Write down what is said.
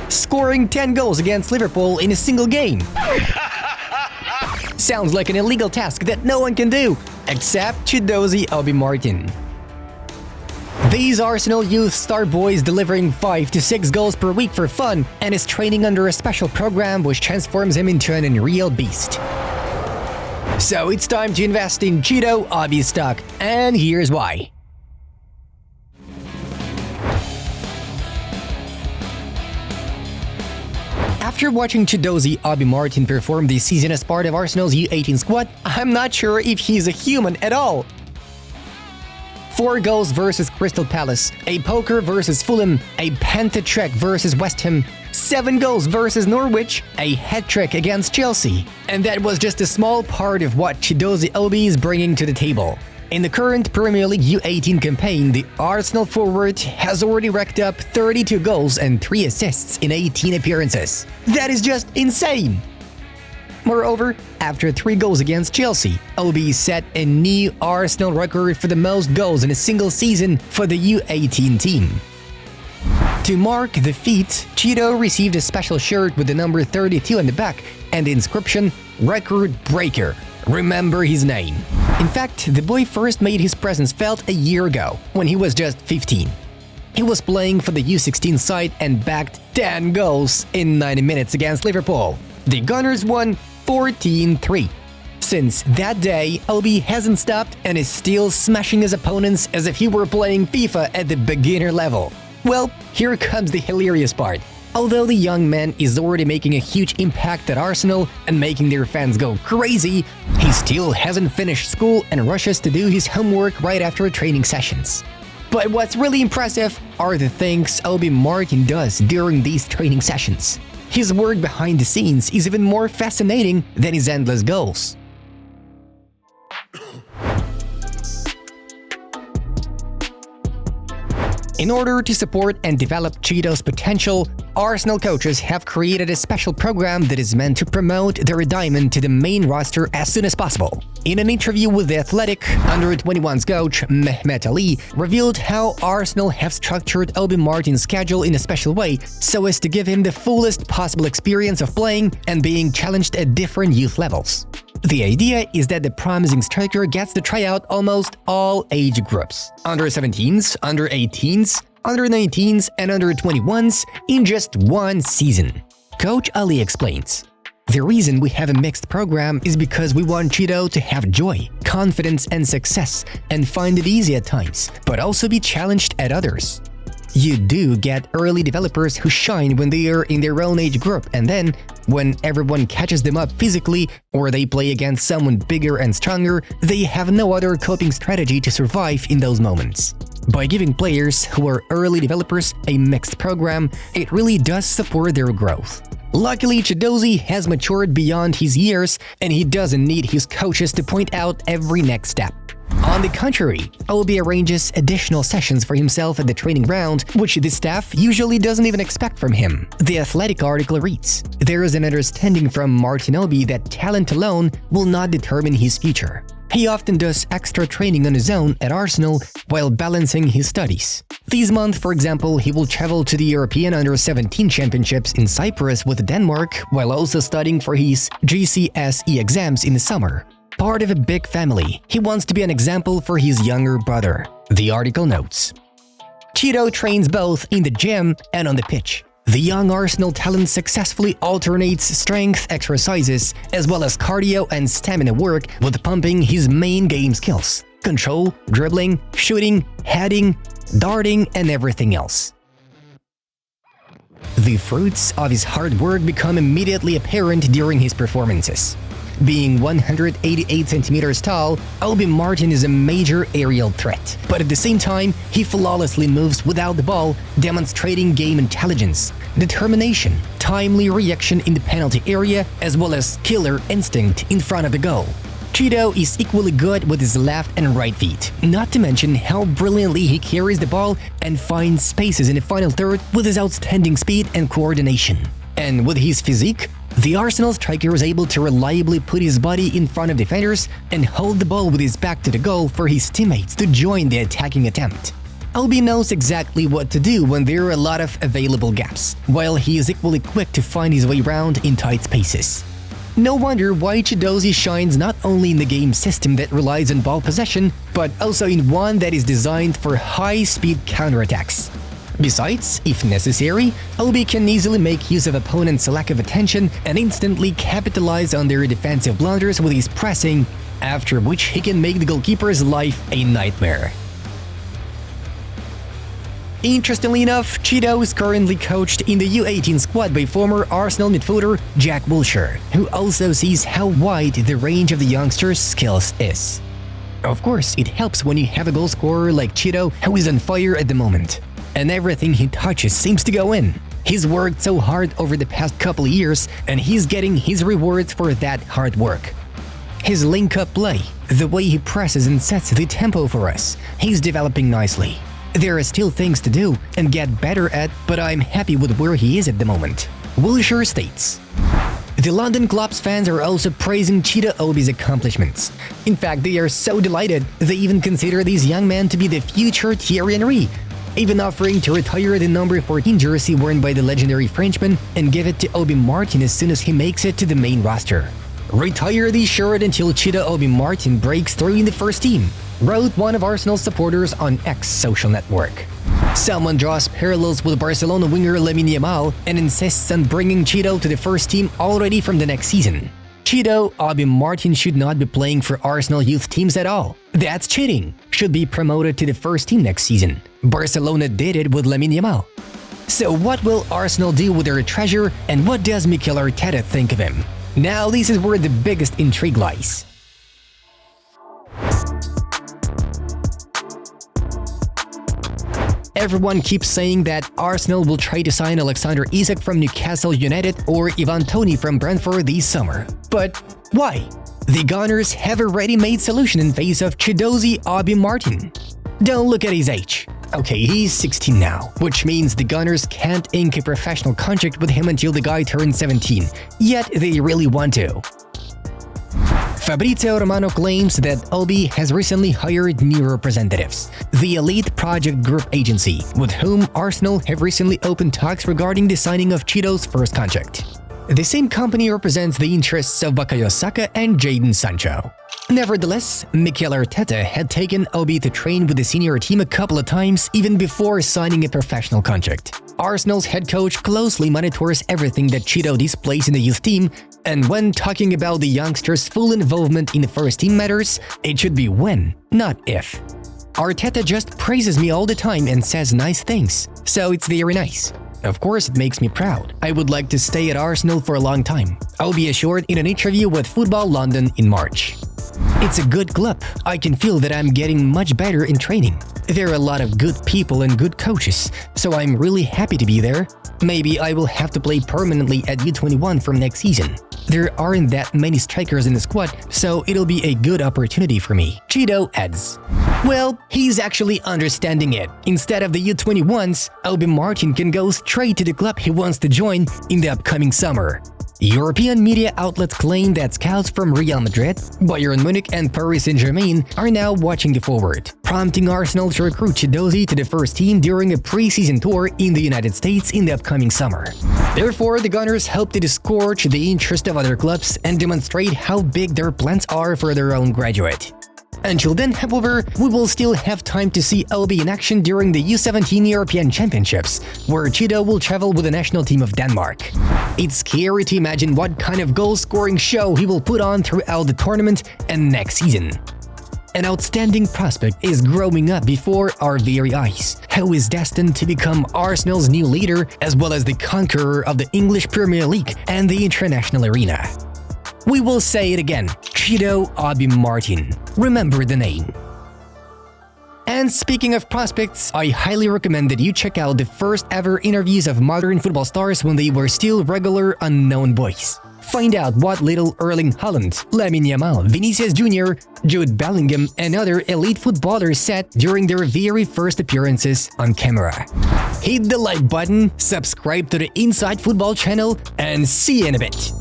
scoring 10 goals against Liverpool in a single game. Sounds like an illegal task that no one can do, except Chidozie Obi-Martin. These Arsenal youth star boys delivering 5 to 6 goals per week for fun and is training under a special program which transforms him into an unreal beast. So it's time to invest in Chido Obi stock, and here's why. After watching Chidozie Obi-Martin perform this season as part of Arsenal's U18 squad, I'm not sure if he's a human at all. 4 goals versus Crystal Palace, a poker versus Fulham, a penta-trick versus West Ham, 7 goals versus Norwich, a hat-trick against Chelsea. And that was just a small part of what Chidozie Obi is bringing to the table. In the current Premier League U18 campaign, the Arsenal forward has already racked up 32 goals and 3 assists in 18 appearances. That is just insane! Moreover, after 3 goals against Chelsea, Obi set a new Arsenal record for the most goals in a single season for the U18 team. To mark the feat, Chido received a special shirt with the number 32 on the back and the inscription "Record Breaker." Remember his name. In fact, the boy first made his presence felt a year ago, when he was just 15. He was playing for the U16 side and bagged 10 goals in 90 minutes against Liverpool. The Gunners won 14-3. Since that day, Obi hasn't stopped and is still smashing his opponents as if he were playing FIFA at the beginner level. Well, here comes the hilarious part. Although the young man is already making a huge impact at Arsenal and making their fans go crazy, he still hasn't finished school and rushes to do his homework right after training sessions. But what's really impressive are the things Obi-Martin does during these training sessions. His work behind the scenes is even more fascinating than his endless goals. In order to support and develop Chido's potential, Arsenal coaches have created a special program that is meant to promote their diamond to the main roster as soon as possible. In an interview with The Athletic, Under-21's coach Mehmet Ali revealed how Arsenal have structured Obi-Martin's schedule in a special way so as to give him the fullest possible experience of playing and being challenged at different youth levels. The idea is that the promising striker gets to try out almost all age groups: under-17s, under-18s, under-19s, and under-21s in just one season. Coach Ali explains, "The reason we have a mixed program is because we want Chido to have joy, confidence, and success, and find it easy at times, but also be challenged at others. You do get early developers who shine when they are in their own age group, and then, when everyone catches them up physically or they play against someone bigger and stronger, they have no other coping strategy to survive in those moments. By giving players who are early developers a mixed program, it really does support their growth." Luckily, Chidozie has matured beyond his years, and he doesn't need his coaches to point out every next step. On the contrary, Obi arranges additional sessions for himself at the training ground, which the staff usually doesn't even expect from him. The Athletic article reads, "There is an understanding from Martin Obi that talent alone will not determine his future. He often does extra training on his own at Arsenal while balancing his studies. This month, for example, he will travel to the European Under-17 Championships in Cyprus with Denmark while also studying for his GCSE exams in the summer. Part of a big family, he wants to be an example for his younger brother." The article notes, Chido trains both in the gym and on the pitch. The young Arsenal talent successfully alternates strength exercises as well as cardio and stamina work with pumping his main game skills: control, dribbling, shooting, heading, darting, and everything else. The fruits of his hard work become immediately apparent during his performances. Being 188 centimeters tall, Obi-Martin is a major aerial threat, but at the same time, he flawlessly moves without the ball, demonstrating game intelligence, determination, timely reaction in the penalty area, as well as killer instinct in front of the goal. Chido is equally good with his left and right feet, not to mention how brilliantly he carries the ball and finds spaces in the final third with his outstanding speed and coordination. And with his physique, the Arsenal striker is able to reliably put his body in front of defenders and hold the ball with his back to the goal for his teammates to join the attacking attempt. Obi knows exactly what to do when there are a lot of available gaps, while he is equally quick to find his way around in tight spaces. No wonder why Chidozie shines not only in the game system that relies on ball possession, but also in one that is designed for high-speed counterattacks. Besides, if necessary, Obi can easily make use of opponents' lack of attention and instantly capitalize on their defensive blunders with his pressing, after which he can make the goalkeeper's life a nightmare. Interestingly enough, Chido is currently coached in the U18 squad by former Arsenal midfielder Jack Wilshere, who also sees how wide the range of the youngster's skills is. Of course, it helps when you have a goal scorer like Chido who is on fire at the moment, and everything he touches seems to go in. He's worked so hard over the past couple of years, and he's getting his rewards for that hard work. His link-up play, the way he presses and sets the tempo for us, he's developing nicely. There are still things to do and get better at, but I'm happy with where he is at the moment. Wilshere states. The London club's fans are also praising Chido Obi's accomplishments. In fact, they are so delighted, they even consider this young man to be the future Thierry Henry, even offering to retire the number 14 jersey worn by the legendary Frenchman and give it to Obi-Martin as soon as he makes it to the main roster. "Retire the shirt until Chido Obi-Martin breaks through in the first team," wrote one of Arsenal's supporters on X social network. Someone draws parallels with Barcelona winger Lamine Yamal and insists on bringing Chido to the first team already from the next season. Chido Obi-Martin should not be playing for Arsenal youth teams at all. That's cheating. Should be promoted to the first team next season. Barcelona did it with Lamine Yamal. So what will Arsenal do with their treasure, and what does Mikel Arteta think of him? Now this is where the biggest intrigue lies. Everyone keeps saying that Arsenal will try to sign Alexander Isak from Newcastle United or Ivan Toney from Brentford this summer. But why? The Gunners have a ready-made solution in face of Chidozie Obi-Martin. Don't look at his age. Okay, he's 16 now, which means the Gunners can't ink a professional contract with him until the guy turns 17, yet they really want to. Fabrizio Romano claims that Obi has recently hired new representatives, the Elite Project Group agency, with whom Arsenal have recently opened talks regarding the signing of Chido's first contract. The same company represents the interests of Bukayo Saka and Jadon Sancho. Nevertheless, Mikel Arteta had taken Obi to train with the senior team a couple of times even before signing a professional contract. Arsenal's head coach closely monitors everything that Chido displays in the youth team, and when talking about the youngster's full involvement in the first team matters, it should be when, not if. Arteta just praises me all the time and says nice things, so it's very nice. Of course, it makes me proud. I would like to stay at Arsenal for a long time, Obi assured in an interview with Football London in March. It's a good club. I can feel that I'm getting much better in training. There are a lot of good people and good coaches, so I'm really happy to be there. Maybe I will have to play permanently at U21 from next season. There aren't that many strikers in the squad, so it'll be a good opportunity for me, Chido adds. Well, he's actually understanding it. Instead of the U21s, Obi-Martin can go straight to the club he wants to join in the upcoming summer. European media outlets claim that scouts from Real Madrid, Bayern Munich and Paris Saint-Germain are now watching the forward, prompting Arsenal to recruit Chidozie to the first team during a preseason tour in the United States in the upcoming summer. Therefore, the Gunners hope to scorch the interest of other clubs and demonstrate how big their plans are for their own graduate. Until then, however, we will still have time to see Obi in action during the U17 European Championships, where Chido will travel with the national team of Denmark. It's scary to imagine what kind of goal-scoring show he will put on throughout the tournament and next season. An outstanding prospect is growing up before our very eyes, who is destined to become Arsenal's new leader as well as the conqueror of the English Premier League and the international arena. We will say it again, Chido Obi-Martin. Remember the name. And speaking of prospects, I highly recommend that you check out the first ever interviews of modern football stars when they were still regular unknown boys. Find out what little Erling Haaland, Lamine Yamal, Vinicius Jr., Jude Bellingham, and other elite footballers said during their very first appearances on camera. Hit the like button, subscribe to the Inside Football channel, and see you in a bit.